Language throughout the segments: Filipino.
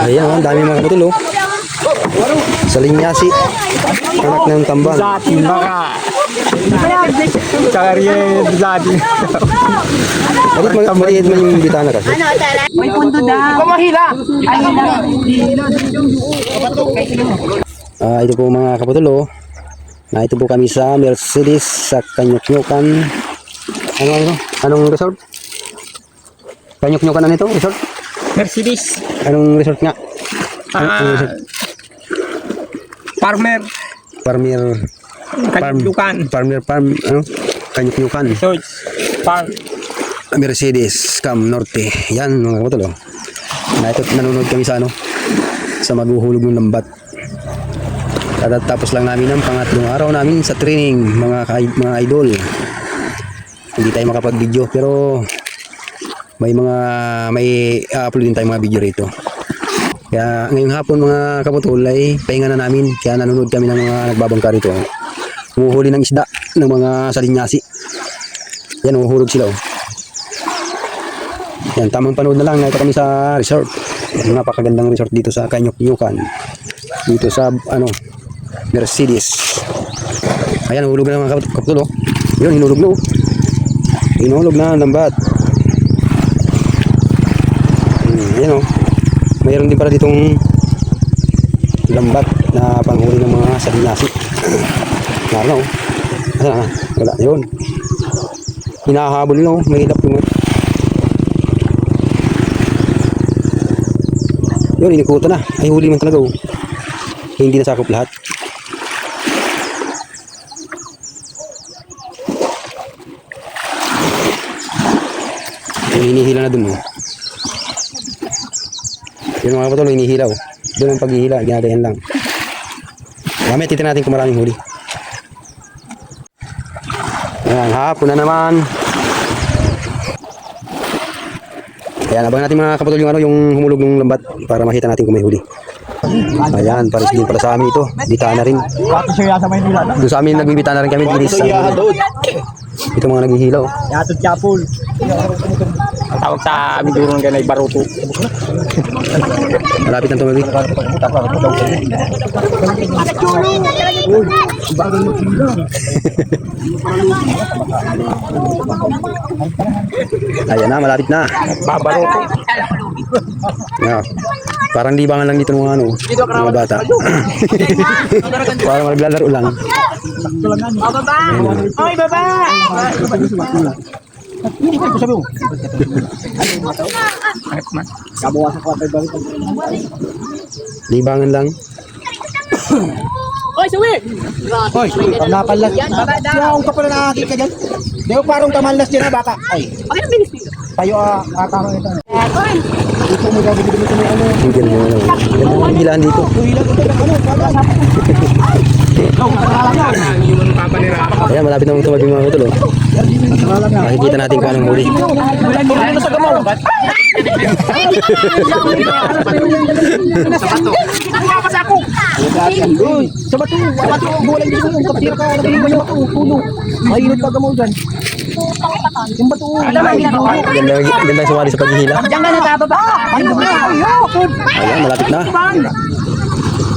Ayan, ang dami mga kaputulo. Sa linyasi. Anak ng tambal. Zatin baka. Karye zatin. Bakit maliit man yung bitana kasi? May punto daw. Ito po mga kaputulo. Ito po kami sa Mercedes sa Kanyok-Nyokan. Anong resort? Kanyok-Nyokan ano ito? Resort? Mercedes. Anong resort nga? Anong resort? Farmer. Kanyok-Nyokan. Farmer farm. Ano? Kanyok-Nyokan. Search. Farm. Mercedes Cam Norte. Yan mga kaputulo. Ito nanonood kami sa sa maghuhulog ng lambat. Tapos lang namin ang pangatlong araw namin sa training mga idol. Hindi tayo makapag-video pero may upload din tayong mga video rito. Kaya ngayong hapon mga kaputol ay pahinga na namin. Kaya nanonood kami ng mga nagbabangka rito. Humuhuli ng isda ng mga salinyasi. Yan, huhulog sila. Yan, tamang panood na lang. Ito kami sa resort. Napakagandang resort dito sa Kanyok-Nyokan. Dito sa Mercedes. Ayan, hulog na mga kaputol. Yun, hinulog na. Hinulog na lambat. Ayan mayroon din pala ditong lambat na panghuli ng mga salinyasi. Naroon wala. Yun. Hinahabol nila. May hilap yung yun, inikutan na. Ay, huli man talaga. Hindi nasakop lahat. Hinihila na dun. Yung mga patuloy, hinihilaw. Doon ang paghihila, ginagayan lang. Mamaya titin natin kung maraming huli. Ayan, hapon na naman. Ayan, abang natin mga kapatol yung humulog ng lambat para makita natin kung may huli. Ayan, pares din pala sa amin ito. Bitana rin. Doon sa amin nagbibitana rin kami. Ito mga naghihilaw. Yatod chapul. Ang tawag sa bidurong ganay baruto. Malapit ang tumabi. Ayan na, malapit na. Babaruto. Yeah. Parang libangan lang dito ng mga bata. Parang maglalaro lang. Baba! Oy, baba! Hindi ko sabi mo. Kabawasan ko ang balik. Libangan lang. Oy, suwi! Hoy, napalas. Siya ang kapala nakakita dyan. Di ba parang tamalas dyan na baka? Ay, Bakit ang bilis nito? tayo akang ito. Ito mo gawin dito may Hindi mo ano. Hilaan dito. Ayan, malapit na tumabi mga kutulo. Makikita natin kung anong huli. Sa bato, bulan dito yung kapatira ka, nabili mo yung bato, puno. Mahirap pag mo dyan. Yung bato, Ganda sumali sa paghihila. Diyan ka natababa! Ayan, malapit na.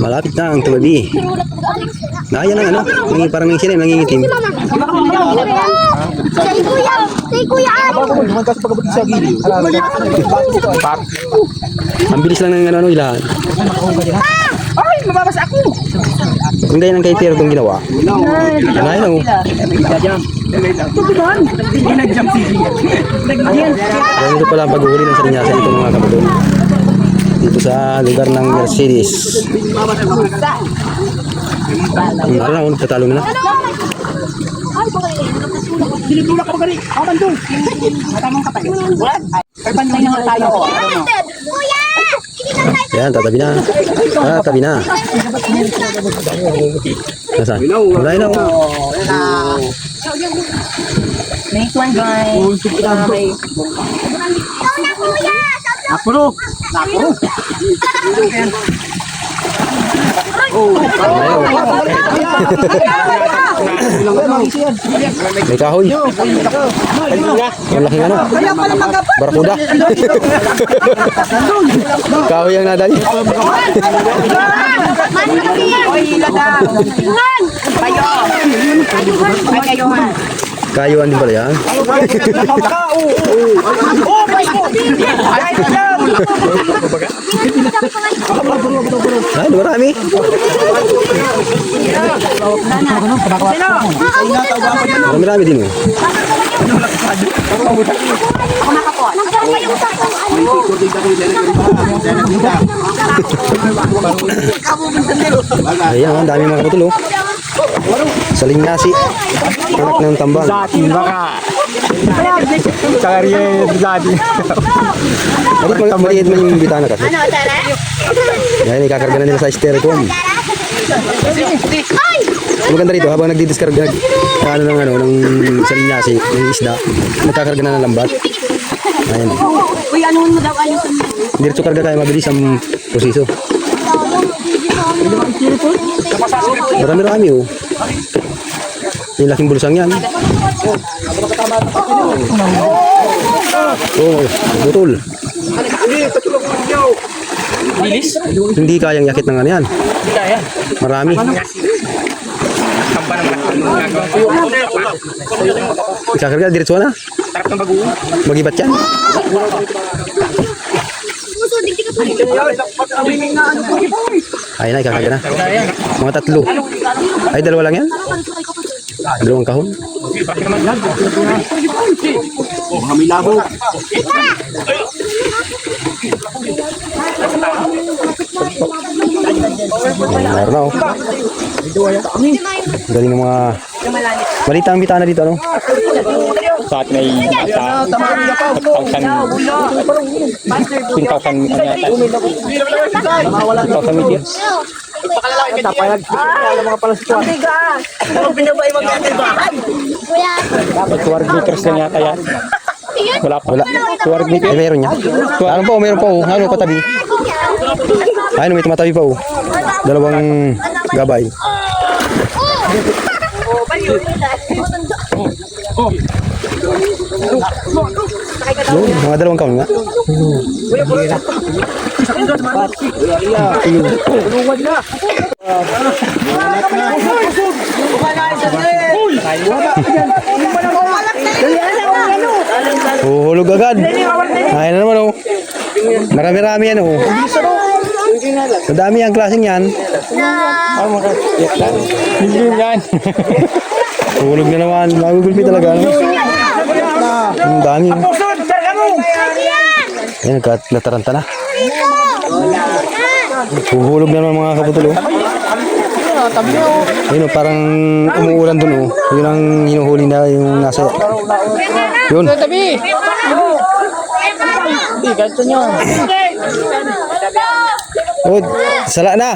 Malapit na ang tumabi. Ayan ang may parang may sila, nangingitim. Kay Kuya Aro! Ang bilis lang ng hilahan. Ay, mababas ako! Kung ganyan ang kay Tero itong ginawa. Ayan Ayan ito pala ang pag-uhuli ng salinyasa dito mga kapatid. Dito sa lugar ng Mercedes. Ano na, tatalo na. Dinitulak ka bagari! Awan doon! Matamang kapay. Ay, pantay naman tayo. Kuya! Yan, tatabi na. Tatabi na. Nasaan? Wala na. Next one, guys. Okay. Napuro! Napuro! May kahoy. Ang laking ano. Barakuda. Kahoy ang nadali. Kayuan din pala yan. Ay, marami. Marami din oh. Ayan, ang dami mga kaputulo. Saling nasi. Anak ng tambang. Maliit man yung bitana kasi. Yan, ikakarga na nila sa styrofoam. Ang maganda rito, habang nagdidiskarga ng saling nasi, ng isda, nagkakarga na ng lambat. Ayan. Uy, ano mo daw ayos mo? Diretso karga tayo, mabilis ang proseso. Marami-rami oh. Yung laking bulsang yan. Oh, butol. Hindi kayang yakit ng ano yan. Marami. Ikakarga, diretso na. Mag-ibat yan. Ayun na, ikakarga na. Mga 3. Ay, 2 lang yan? 2 kahon. Oh, kami labo. Meron na oh. Galing ng mga balita ang bitana dito ano? Saat may 10,000 meters. Tapayag. Ano mga pala sitwaan? Dapat 200 meters lang yata yan. Wala pa. Wala. 200 meters. Ay, meron niya. Meron pa oh. Ano patabi? Ayun, may tumatabi pa oh. 2 gabay. Yun, mga 2 kahon nga. Hulog agad. Ayun na naman oh. Marami-rami yan oh. Madami ang klaseng yan. Hindi yan. Hulog na naman. Magugulpi talaga. No? Ang dami. Ayan, nataranta na. Huhulog na naman mga kaputulo. Ayun oh, parang umuulan dun oh. Yun ang hinuhuli na yung nasa. Yun. Oh, sala na.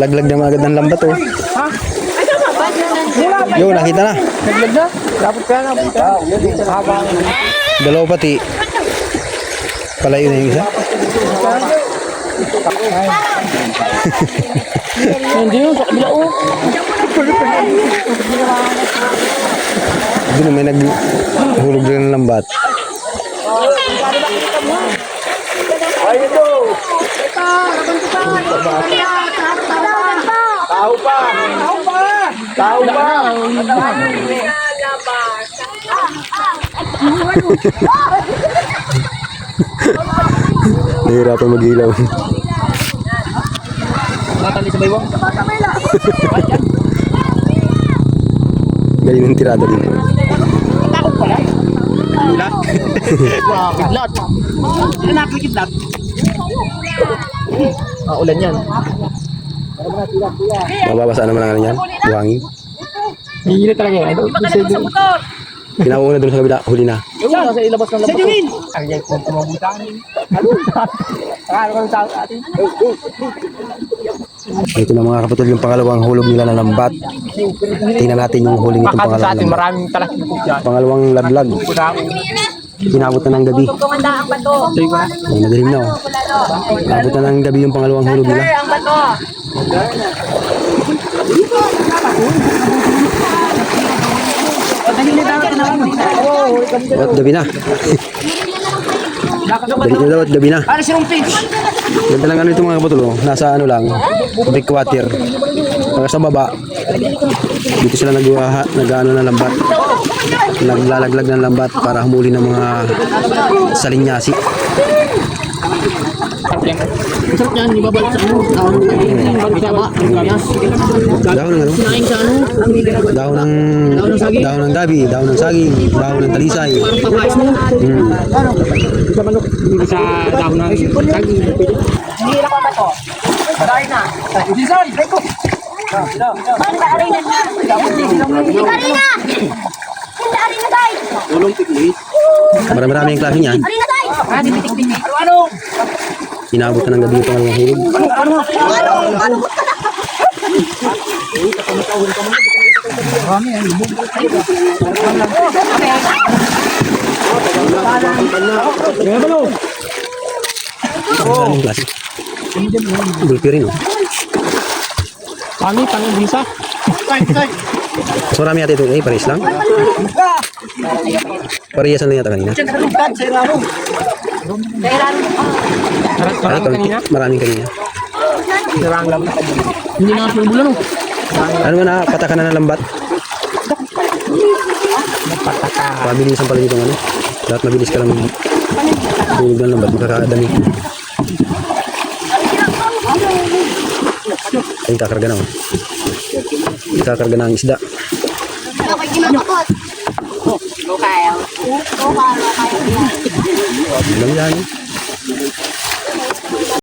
Laglag na agad ng lambat oh. Yun, nakita na. Naglag na? Dapat ka na. 2 pati. Palayo na yung isa. Hindi yun, sa kabila oh. Doon may naghulog rin ng lambat. Tao pa! Tao pa! Nahihirapan mag-ilaw. Matali sa baywang? Galing ng tirada din. Takot pala? Kidlat! Kidlat? Ulan yan. Mababasa naman ang ano yan. Buhangin. Hihili talaga yan. Pinauna doon sa kabila. Huli na. Yung nasa ilabas ng labas. Ang yan kung kumabutan. Ano ka ng tao sa atin? Ito na mga kapatid yung pangalawang hulog nila ng lambat. Tingnan natin yung huling itong Baka sa pangalawang atin, lambat. maraming talakit dyan. Pangalawang laglag. Inabot na ng gabi. Kumanda ang bato. Ay, madilim na oh. Inabot na ng gabi yung pangalawang hulog nila. Ang bato. At gabi na. Gabi na. Ano si Rumpich? Ganda lang ano ito mga kapatid oh. Nasa ano lang. Breakwater. Pagka sa baba. Dito sila nag-ano ng lambat. Naglalaglag ng lambat para humuli ng mga salinyasi. Sarap yan, ibabalik sa ano. Dahon ng ano? Sinaing sa ano. Dahon ng gabi, dahon ng saging, dahon ng talisay. Papais mo. Sa dahon ng saging. Hindi lang ang bato. Dahil na. Jason, Beko. Karina! Karina! Karina, guys! Marami-rami ang klase niyan. Karina, guys! Bitik-bitik. Ano? Inabot na ng gabi yung pangalawang hulog. Maraming klase. Gulpi rin oh. Kami, tanong bisa. Mas marami yata ito. Pares lang. Pariyasan lang yata kanina. Ay, kanina. maraming kanina. Sirang lang. Hindi na ako bulan oh. Ano ba na, patakan na ng lambat? Pabilisan pala dito ano. Dapat mabilis ka lang hulog ng lambat. Makakadami. Ay, kakarga na oh. Kakarga na ang isda. Okay, kinakakot. Okay. Dami yan.